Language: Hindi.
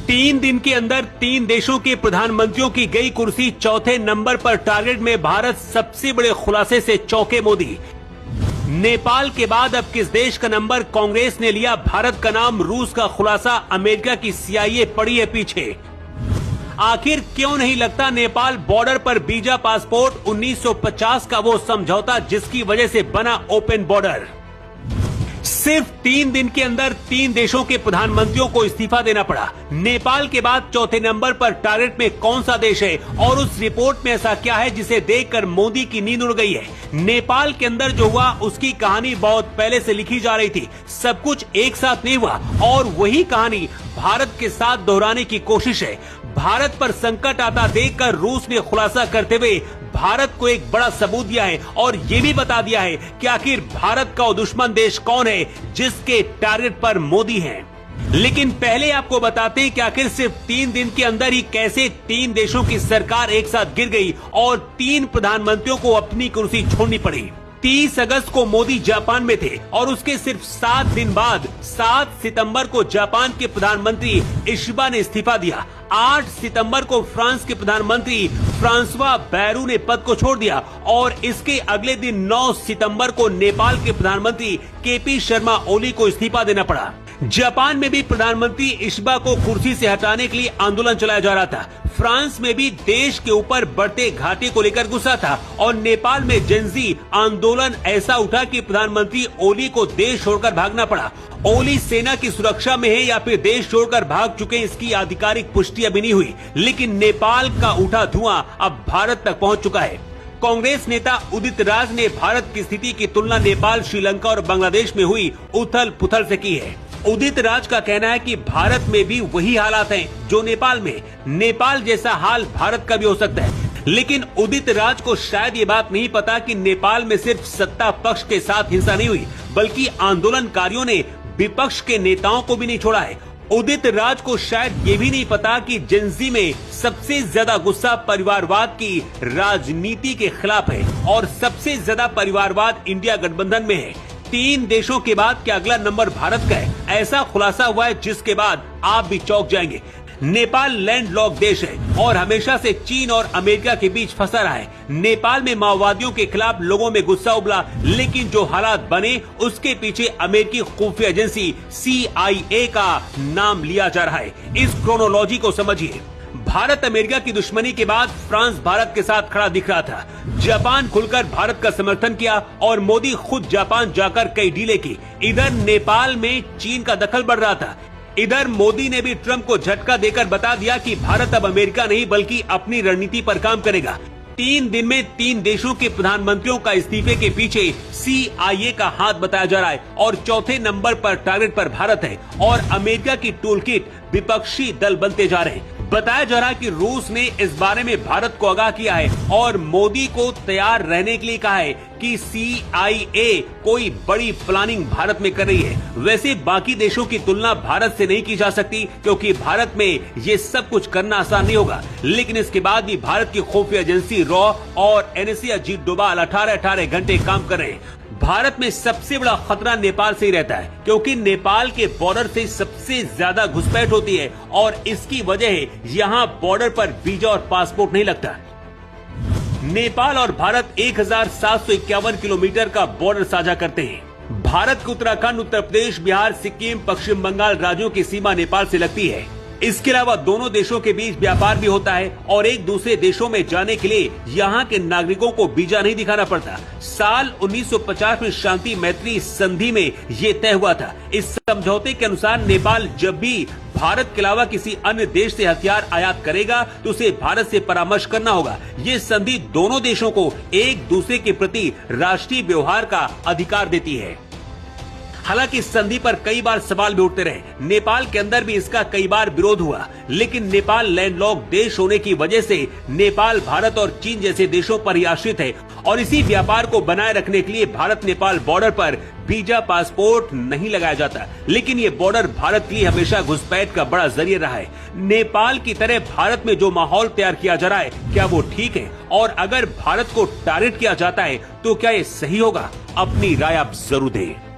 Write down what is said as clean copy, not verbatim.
3 दिन के अंदर 3 देशों के प्रधानमंत्रियों की गई कुर्सी चौथे नंबर पर टारगेट में भारत सबसे बड़े खुलासे से चौंके मोदी। नेपाल के बाद अब किस देश का नंबर कांग्रेस ने लिया भारत का नाम, रूस का खुलासा, अमेरिका की CIA पड़ी है पीछे। आखिर क्यों नहीं लगता नेपाल बॉर्डर पर वीजा पासपोर्ट, 1950 का वो समझौता जिसकी वजह से बना ओपन बॉर्डर। सिर्फ 3 दिन के अंदर 3 देशों के प्रधानमंत्रियों को इस्तीफा देना पड़ा। नेपाल के बाद चौथे नंबर पर टारगेट में कौन सा देश है और उस रिपोर्ट में ऐसा क्या है जिसे देखकर मोदी की नींद उड़ गई है। नेपाल के अंदर जो हुआ उसकी कहानी बहुत पहले से लिखी जा रही थी, सब कुछ एक साथ नहीं हुआ और वही कहानी भारत के साथ दोहराने की कोशिश है। भारत पर संकट आता देखकर रूस ने खुलासा करते हुए भारत को एक बड़ा सबूत दिया है और ये भी बता दिया है कि आखिर भारत का दुश्मन देश कौन है जिसके टारगेट पर मोदी हैं। लेकिन पहले आपको बताते हैं कि आखिर सिर्फ 3 दिन के अंदर ही कैसे 3 देशों की सरकार एक साथ गिर गई और 3 प्रधानमंत्रियों को अपनी कुर्सी छोड़नी पड़ी। 30 अगस्त को मोदी जापान में थे और उसके सिर्फ 7 दिन बाद 7 सितंबर को जापान के प्रधानमंत्री इशिबा ने इस्तीफा दिया। 8 सितंबर को फ्रांस के प्रधानमंत्री फ्रांसवा बैरू ने पद को छोड़ दिया और इसके अगले दिन 9 सितंबर को नेपाल के प्रधानमंत्री KP शर्मा ओली को इस्तीफा देना पड़ा। जापान में भी प्रधानमंत्री इशिबा को कुर्सी से हटाने के लिए आंदोलन चलाया जा रहा था। फ्रांस में भी देश के ऊपर बढ़ते घाटे को लेकर गुस्सा था और नेपाल में जेनजी आंदोलन ऐसा उठा कि प्रधानमंत्री ओली को देश छोड़कर भागना पड़ा। ओली सेना की सुरक्षा में है या फिर देश छोड़कर भाग चुके, इसकी आधिकारिक पुष्टि अभी नहीं हुई, लेकिन नेपाल का उठा धुआं अब भारत तक पहुंच चुका है। कांग्रेस नेता उदित राज ने भारत की स्थिति की तुलना नेपाल, श्रीलंका और बांग्लादेश में हुई उथल पुथल से की है। उदित राज का कहना है कि भारत में भी वही हालात हैं जो नेपाल में। नेपाल जैसा हाल भारत का भी हो सकता है, लेकिन उदित राज को शायद ये बात नहीं पता कि नेपाल में सिर्फ सत्ता पक्ष के साथ हिंसा नहीं हुई, बल्कि आंदोलनकारियों ने विपक्ष के नेताओं को भी नहीं छोड़ा है। उदित राज को शायद ये भी नहीं पता कि जेनजी में सबसे ज्यादा गुस्सा परिवारवाद की राजनीति के खिलाफ है और सबसे ज्यादा परिवारवाद इंडिया गठबंधन में है। 3 देशों के बाद क्या अगला नंबर भारत का है, ऐसा खुलासा हुआ है जिसके बाद आप भी चौंक जाएंगे। नेपाल लैंडलॉक देश है और हमेशा से चीन और अमेरिका के बीच फंसा रहा है। नेपाल में माओवादियों के खिलाफ लोगों में गुस्सा उबला, लेकिन जो हालात बने उसके पीछे अमेरिकी खुफिया एजेंसी CIA का नाम लिया जा रहा है। इस क्रोनोलॉजी को समझिए। भारत अमेरिका की दुश्मनी के बाद फ्रांस भारत के साथ खड़ा दिख रहा था। जापान खुलकर भारत का समर्थन किया और मोदी खुद जापान जाकर कई डीले की। इधर नेपाल में चीन का दखल बढ़ रहा था। इधर मोदी ने भी ट्रंप को झटका देकर बता दिया कि भारत अब अमेरिका नहीं बल्कि अपनी रणनीति पर काम करेगा। 3 दिन में 3 देशों के प्रधानमंत्रियों का इस्तीफे के पीछे CIA का हाथ बताया जा रहा है और चौथे नंबर पर टारगेट पर भारत है और अमेरिका की टूलकिट विपक्षी दल बनते जा रहे हैं। बताया जा रहा है कि रूस ने इस बारे में भारत को आगाह किया है और मोदी को तैयार रहने के लिए कहा है कि CIA कोई बड़ी प्लानिंग भारत में कर रही है। वैसे बाकी देशों की तुलना भारत से नहीं की जा सकती क्योंकि भारत में ये सब कुछ करना आसान नहीं होगा, लेकिन इसके बाद भी भारत की खुफिया एजेंसी रॉ और NSA अजीत डोभाल 18-18 घंटे काम कर रहे हैं। भारत में सबसे बड़ा खतरा नेपाल से ही रहता है क्योंकि नेपाल के बॉर्डर से सबसे ज्यादा घुसपैठ होती है और इसकी वजह है यहाँ बॉर्डर पर वीजा और पासपोर्ट नहीं लगता। नेपाल और भारत 1751 किलोमीटर का बॉर्डर साझा करते हैं। भारत के उत्तराखंड, उत्तर प्रदेश, बिहार, सिक्किम, पश्चिम बंगाल राज्यों की सीमा नेपाल से लगती है। इसके अलावा दोनों देशों के बीच व्यापार भी होता है और एक दूसरे देशों में जाने के लिए यहाँ के नागरिकों को वीजा नहीं दिखाना पड़ता। साल 1950 में शांति मैत्री संधि में ये तय हुआ था। इस समझौते के अनुसार नेपाल जब भी भारत के अलावा किसी अन्य देश से हथियार आयात करेगा तो उसे भारत से परामर्श करना होगा। ये संधि दोनों देशों को एक दूसरे के प्रति राष्ट्रीय व्यवहार का अधिकार देती है। हालांकि इस संधि पर कई बार सवाल भी उठते रहे। नेपाल के अंदर भी इसका कई बार विरोध हुआ, लेकिन नेपाल लैंडलॉक देश होने की वजह से नेपाल भारत और चीन जैसे देशों पर ही आश्रित है और इसी व्यापार को बनाए रखने के लिए भारत नेपाल बॉर्डर पर वीजा पासपोर्ट नहीं लगाया जाता। लेकिन ये बॉर्डर भारत के लिए हमेशा घुसपैठ का बड़ा जरिया रहा है। नेपाल की तरह भारत में जो माहौल तैयार किया जा रहा है, क्या वो ठीक है? और अगर भारत को टारगेट किया जाता है तो क्या ये सही होगा? अपनी राय आप जरूर दें।